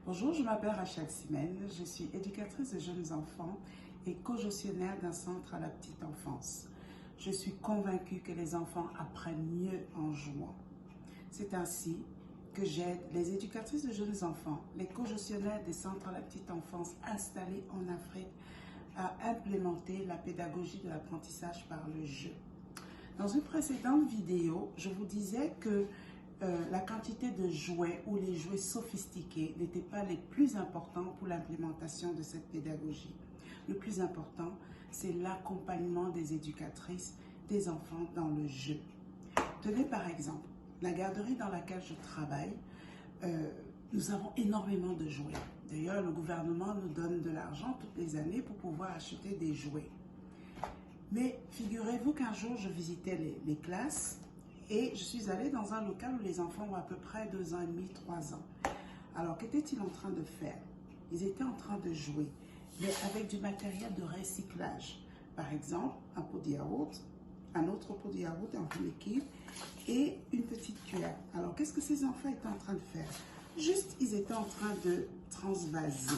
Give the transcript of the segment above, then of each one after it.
Bonjour, je m'appelle Rachel Simène, je suis éducatrice de jeunes enfants et co-gestionnaire d'un centre à la petite enfance. Je suis convaincue que les enfants apprennent mieux en jouant. C'est ainsi que j'aide les éducatrices de jeunes enfants, les co-gestionnaires des centres à la petite enfance installés en Afrique à implémenter la pédagogie de l'apprentissage par le jeu. Dans une précédente vidéo, je vous disais que la quantité de jouets ou les jouets sophistiqués n'étaient pas les plus importants pour l'implémentation de cette pédagogie. Le plus important, c'est l'accompagnement des éducatrices des enfants dans le jeu. Tenez par exemple, la garderie dans laquelle je travaille, nous avons énormément de jouets. D'ailleurs, le gouvernement nous donne de l'argent toutes les années pour pouvoir acheter des jouets. Mais figurez-vous qu'un jour, je visitais les classes et je suis allée dans un local où les enfants ont à peu près 2 ans et demi, 3 ans. Alors, qu'étaient-ils en train de faire? Ils étaient en train de jouer, mais avec du matériel de recyclage. Par exemple, un pot de yaourt, un autre pot de yaourt en liquide et une petite cuillère. Alors, qu'est-ce que ces enfants étaient en train de faire? Juste, ils étaient en train de transvaser.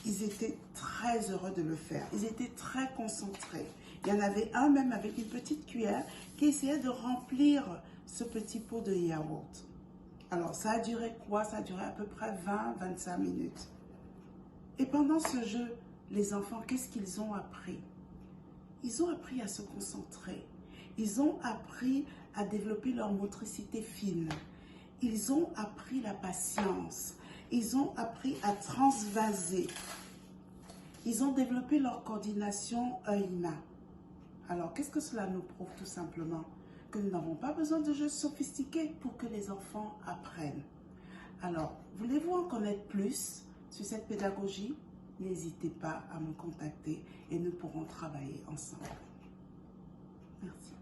Ils étaient très heureux de le faire. Ils étaient très concentrés. Il y en avait un même avec une petite cuillère qui essayait de remplir ce petit pot de yaourt. Alors, ça a duré quoi? Ça a duré à peu près 20-25 minutes. Et pendant ce jeu, les enfants, qu'est-ce qu'ils ont appris? Ils ont appris à se concentrer. Ils ont appris à développer leur motricité fine. Ils ont appris la patience. Ils ont appris à transvaser. Ils ont développé leur coordination œil-main. Alors, qu'est-ce que cela nous prouve tout simplement? Que nous n'avons pas besoin de jeux sophistiqués pour que les enfants apprennent. Alors, voulez-vous en connaître plus sur cette pédagogie? N'hésitez pas à me contacter et nous pourrons travailler ensemble. Merci.